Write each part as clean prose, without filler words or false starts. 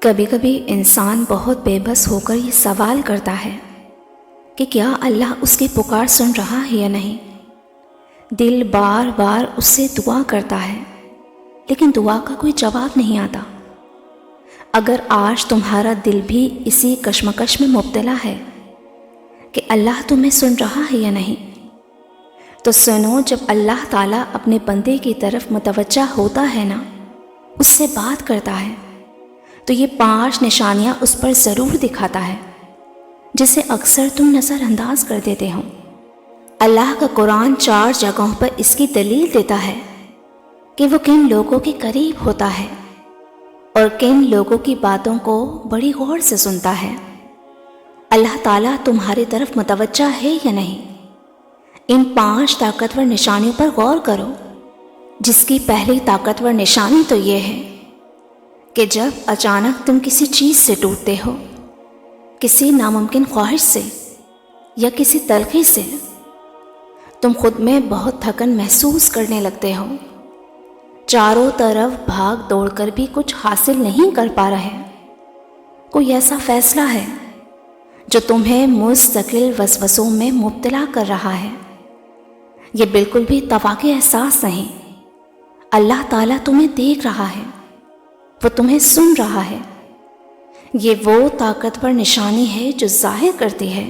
کبھی کبھی انسان بہت بے بس ہو کر یہ سوال کرتا ہے کہ کیا اللہ اس کی پکار سن رہا ہے یا نہیں۔ دل بار بار اس سے دعا کرتا ہے لیکن دعا کا کوئی جواب نہیں آتا۔ اگر آج تمہارا دل بھی اسی کشمکش میں مبتلا ہے کہ اللہ تمہیں سن رہا ہے یا نہیں، تو سنو، جب اللہ تعالیٰ اپنے بندے کی طرف متوجہ ہوتا ہے نا، اس سے بات کرتا ہے، تو یہ 5 نشانیاں اس پر ضرور دکھاتا ہے جسے اکثر تم نظر انداز کر دیتے ہو۔ اللہ کا قرآن 4 جگہوں پر اس کی دلیل دیتا ہے کہ وہ کن لوگوں کے قریب ہوتا ہے اور کن لوگوں کی باتوں کو بڑی غور سے سنتا ہے۔ اللہ تعالیٰ تمہاری طرف متوجہ ہے یا نہیں؟ ان 5 طاقتور نشانیوں پر غور کرو، جس کی پہلی طاقتور نشانی تو یہ ہے کہ جب اچانک تم کسی چیز سے ٹوٹتے ہو، کسی ناممکن خواہش سے یا کسی تلخی سے، تم خود میں بہت تھکن محسوس کرنے لگتے ہو، چاروں طرف بھاگ دوڑ کر بھی کچھ حاصل نہیں کر پا رہے۔ کوئی ایسا فیصلہ ہے جو تمہیں مستقل وسوسوں میں مبتلا کر رہا ہے۔ یہ بالکل بھی طواقی احساس نہیں۔ اللہ تعالیٰ تمہیں دیکھ رہا ہے، وہ تمہیں سن رہا ہے۔ یہ وہ طاقتور نشانی ہے جو ظاہر کرتی ہے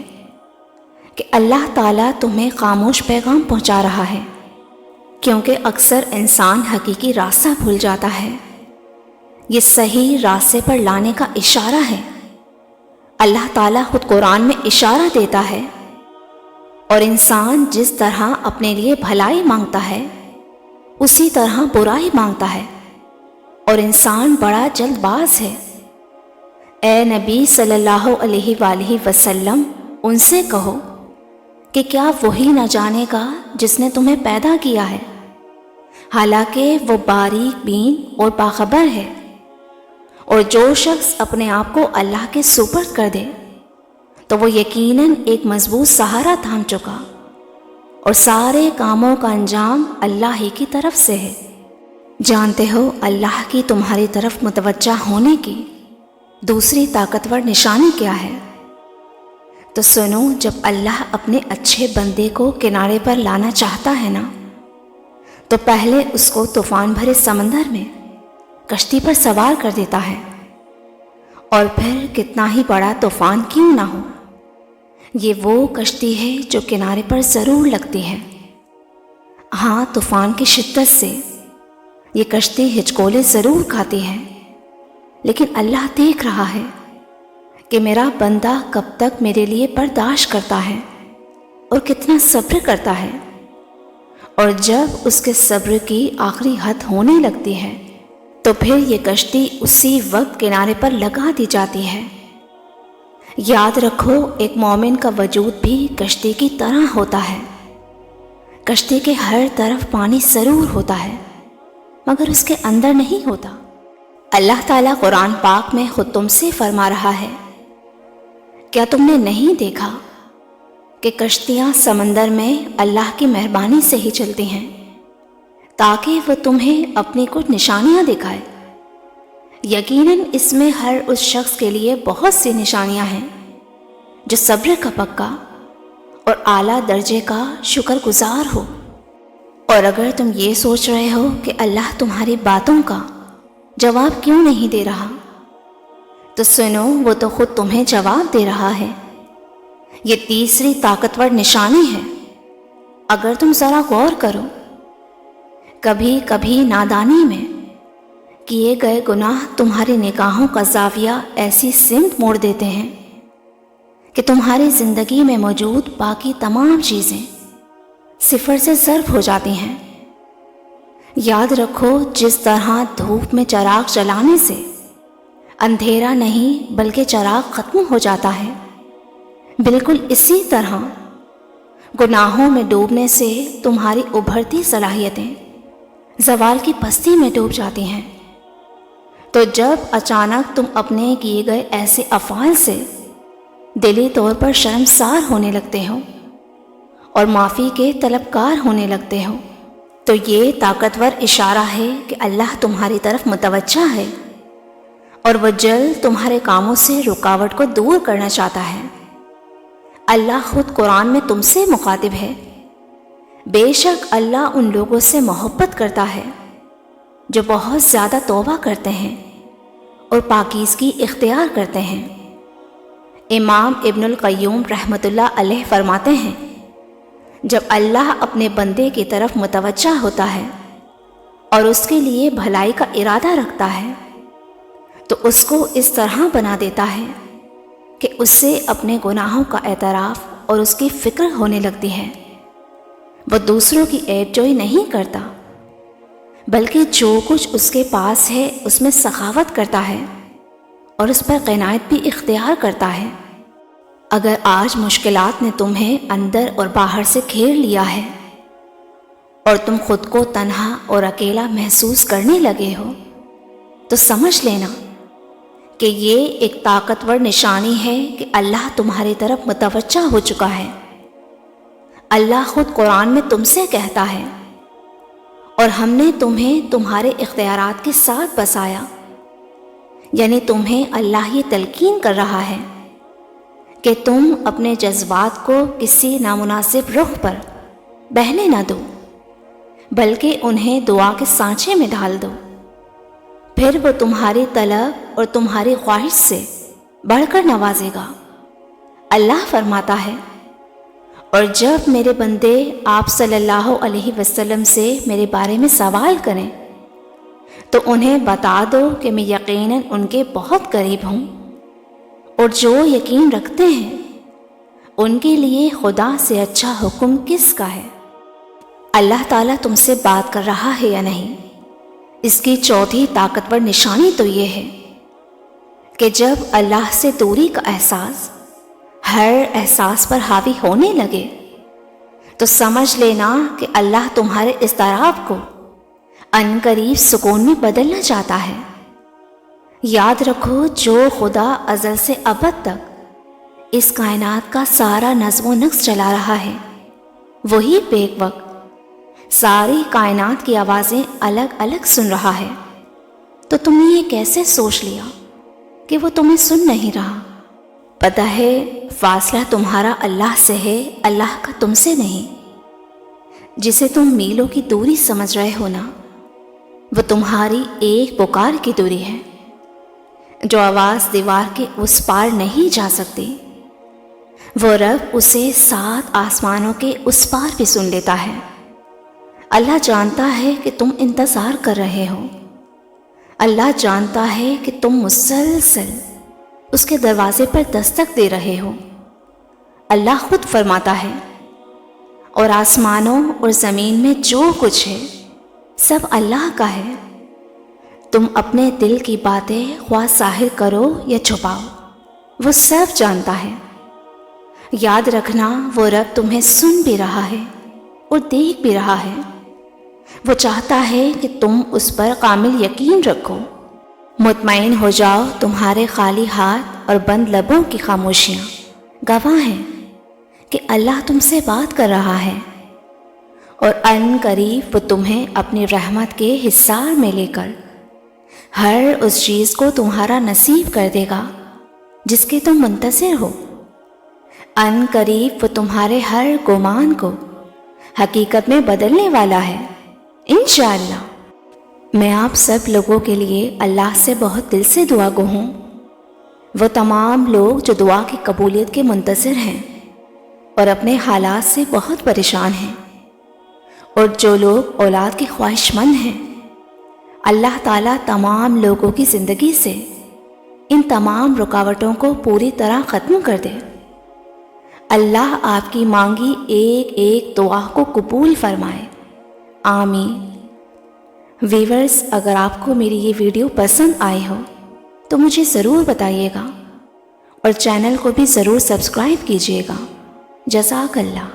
کہ اللہ تعالیٰ تمہیں خاموش پیغام پہنچا رہا ہے، کیونکہ اکثر انسان حقیقی راستہ بھول جاتا ہے۔ یہ صحیح راستے پر لانے کا اشارہ ہے۔ اللہ تعالیٰ خود قرآن میں اشارہ دیتا ہے، اور انسان جس طرح اپنے لیے بھلائی مانگتا ہے اسی طرح برائی مانگتا ہے، اور انسان بڑا جلد باز ہے۔ اے نبی صلی اللہ علیہ وآلہ وسلم، ان سے کہو کہ کیا وہی نہ جانے گا جس نے تمہیں پیدا کیا ہے، حالانکہ وہ باریک بین اور باخبر ہے۔ اور جو شخص اپنے آپ کو اللہ کے سپرد کر دے تو وہ یقیناً ایک مضبوط سہارا تھام چکا، اور سارے کاموں کا انجام اللہ ہی کی طرف سے ہے۔ جانتے ہو اللہ کی تمہاری طرف متوجہ ہونے کی دوسری طاقتور نشانی کیا ہے؟ تو سنو، جب اللہ اپنے اچھے بندے کو کنارے پر لانا چاہتا ہے نا، تو پہلے اس کو طوفان بھرے سمندر میں کشتی پر سوار کر دیتا ہے، اور پھر کتنا ہی بڑا طوفان کیوں نہ ہو، یہ وہ کشتی ہے جو کنارے پر ضرور لگتی ہے۔ ہاں، طوفان کی شدت سے یہ کشتی ہچکولے ضرور کھاتی ہے، لیکن اللہ دیکھ رہا ہے کہ میرا بندہ کب تک میرے لیے برداشت کرتا ہے اور کتنا صبر کرتا ہے، اور جب اس کے صبر کی آخری حد ہونے لگتی ہے تو پھر یہ کشتی اسی وقت کنارے پر لگا دی جاتی ہے۔ یاد رکھو، ایک مومن کا وجود بھی کشتی کی طرح ہوتا ہے۔ کشتی کے ہر طرف پانی ضرور ہوتا ہے، مگر اس کے اندر نہیں ہوتا۔ اللہ تعالیٰ قرآن پاک میں خود تم سے فرما رہا ہے، کیا تم نے نہیں دیکھا کہ کشتیاں سمندر میں اللہ کی مہربانی سے ہی چلتی ہیں، تاکہ وہ تمہیں اپنی کچھ نشانیاں دکھائے۔ یقیناً اس میں ہر اس شخص کے لیے بہت سی نشانیاں ہیں جو صبر کا پکا اور اعلیٰ درجے کا شکر گزار ہو۔ اور اگر تم یہ سوچ رہے ہو کہ اللہ تمہاری باتوں کا جواب کیوں نہیں دے رہا، تو سنو، وہ تو خود تمہیں جواب دے رہا ہے۔ یہ تیسری طاقتور نشانی ہے۔ اگر تم ذرا غور کرو، کبھی کبھی نادانی میں کیے گئے گناہ تمہاری نگاہوں کا زاویہ ایسی سمت موڑ دیتے ہیں کہ تمہاری زندگی میں موجود باقی تمام چیزیں صفر سے ضرب ہو جاتی ہیں۔ یاد رکھو، جس طرح دھوپ میں چراغ جلانے سے اندھیرا نہیں بلکہ چراغ ختم ہو جاتا ہے، بالکل اسی طرح گناہوں میں ڈوبنے سے تمہاری ابھرتی صلاحیتیں زوال کی پستی میں ڈوب جاتی ہیں۔ تو جب اچانک تم اپنے کیے گئے ایسے افعال سے دلی طور پر شرمسار ہونے لگتے ہو اور معافی کے طلبگار ہونے لگتے ہو، تو یہ طاقتور اشارہ ہے کہ اللہ تمہاری طرف متوجہ ہے اور وہ جلد تمہارے کاموں سے رکاوٹ کو دور کرنا چاہتا ہے۔ اللہ خود قرآن میں تم سے مخاطب ہے۔ بے شک اللہ ان لوگوں سے محبت کرتا ہے جو بہت زیادہ توبہ کرتے ہیں اور پاکیزگی اختیار کرتے ہیں۔ امام ابن القیم رحمۃ اللہ علیہ فرماتے ہیں، جب اللہ اپنے بندے کی طرف متوجہ ہوتا ہے اور اس کے لیے بھلائی کا ارادہ رکھتا ہے تو اس کو اس طرح بنا دیتا ہے کہ اس سے اپنے گناہوں کا اعتراف اور اس کی فکر ہونے لگتی ہے۔ وہ دوسروں کی عیب جوئی نہیں کرتا، بلکہ جو کچھ اس کے پاس ہے اس میں سخاوت کرتا ہے اور اس پر قناعت بھی اختیار کرتا ہے۔ اگر آج مشکلات نے تمہیں اندر اور باہر سے گھیر لیا ہے اور تم خود کو تنہا اور اکیلا محسوس کرنے لگے ہو تو سمجھ لینا کہ یہ ایک طاقتور نشانی ہے کہ اللہ تمہاری طرف متوجہ ہو چکا ہے۔ اللہ خود قرآن میں تم سے کہتا ہے، اور ہم نے تمہیں تمہارے اختیارات کے ساتھ بسایا، یعنی تمہیں اللہ یہ تلقین کر رہا ہے کہ تم اپنے جذبات کو کسی نامناسب رخ پر بہنے نہ دو، بلکہ انہیں دعا کے سانچے میں ڈال دو، پھر وہ تمہاری طلب اور تمہاری خواہش سے بڑھ کر نوازے گا۔ اللہ فرماتا ہے، اور جب میرے بندے آپ صلی اللہ علیہ وسلم سے میرے بارے میں سوال کریں تو انہیں بتا دو کہ میں یقیناً ان کے بہت قریب ہوں، اور جو یقین رکھتے ہیں ان کے لیے خدا سے اچھا حکم کس کا ہے۔ اللہ تعالیٰ تم سے بات کر رہا ہے یا نہیں، اس کی چوتھی طاقتور نشانی تو یہ ہے کہ جب اللہ سے دوری کا احساس ہر احساس پر حاوی ہونے لگے تو سمجھ لینا کہ اللہ تمہارے اضطراب کو ان قریب سکون میں بدلنا چاہتا ہے۔ یاد رکھو، جو خدا ازل سے ابد تک اس کائنات کا سارا نظم و نسق چلا رہا ہے، وہی بیک وقت ساری کائنات کی آوازیں الگ الگ سن رہا ہے، تو تم نے یہ کیسے سوچ لیا کہ وہ تمہیں سن نہیں رہا؟ پتہ ہے فاصلہ تمہارا اللہ سے ہے، اللہ کا تم سے نہیں۔ جسے تم میلوں کی دوری سمجھ رہے ہو نا، وہ تمہاری ایک پکار کی دوری ہے، جو آواز دیوار کے اس پار نہیں جا سکتی۔ وہ رب اسے 7 آسمانوں کے اس پار بھی سن لیتا ہے۔ اللہ جانتا ہے کہ تم انتظار کر رہے ہو، اللہ جانتا ہے کہ تم مسلسل اس کے دروازے پر دستک دے رہے ہو۔ اللہ خود فرماتا ہے، اور آسمانوں اور زمین میں جو کچھ ہے سب اللہ کا ہے، تم اپنے دل کی باتیں خواہ ظاہر کرو یا چھپاؤ، وہ سب جانتا ہے۔ یاد رکھنا، وہ رب تمہیں سن بھی رہا ہے اور دیکھ بھی رہا ہے۔ وہ چاہتا ہے کہ تم اس پر کامل یقین رکھو۔ مطمئن ہو جاؤ، تمہارے خالی ہاتھ اور بند لبوں کی خاموشیاں گواہ ہیں کہ اللہ تم سے بات کر رہا ہے، اور ان قریب وہ تمہیں اپنی رحمت کے حصار میں لے کر ہر اس چیز کو تمہارا نصیب کر دے گا جس کے تم منتظر ہو۔ ان قریب وہ تمہارے ہر گمان کو حقیقت میں بدلنے والا ہے، انشاءاللہ۔ میں آپ سب لوگوں کے لیے اللہ سے بہت دل سے دعا گو ہوں، وہ تمام لوگ جو دعا کی قبولیت کے منتظر ہیں اور اپنے حالات سے بہت پریشان ہیں، اور جو لوگ اولاد کی خواہش مند ہیں، اللہ تعالیٰ تمام لوگوں کی زندگی سے ان تمام رکاوٹوں کو پوری طرح ختم کر دے۔ اللہ آپ کی مانگی ایک ایک دعا کو قبول فرمائے، آمین۔ ویورز، اگر آپ کو میری یہ ویڈیو پسند آئی ہو تو مجھے ضرور بتائیے گا، اور چینل کو بھی ضرور سبسکرائب کیجیے گا۔ جزاک اللہ۔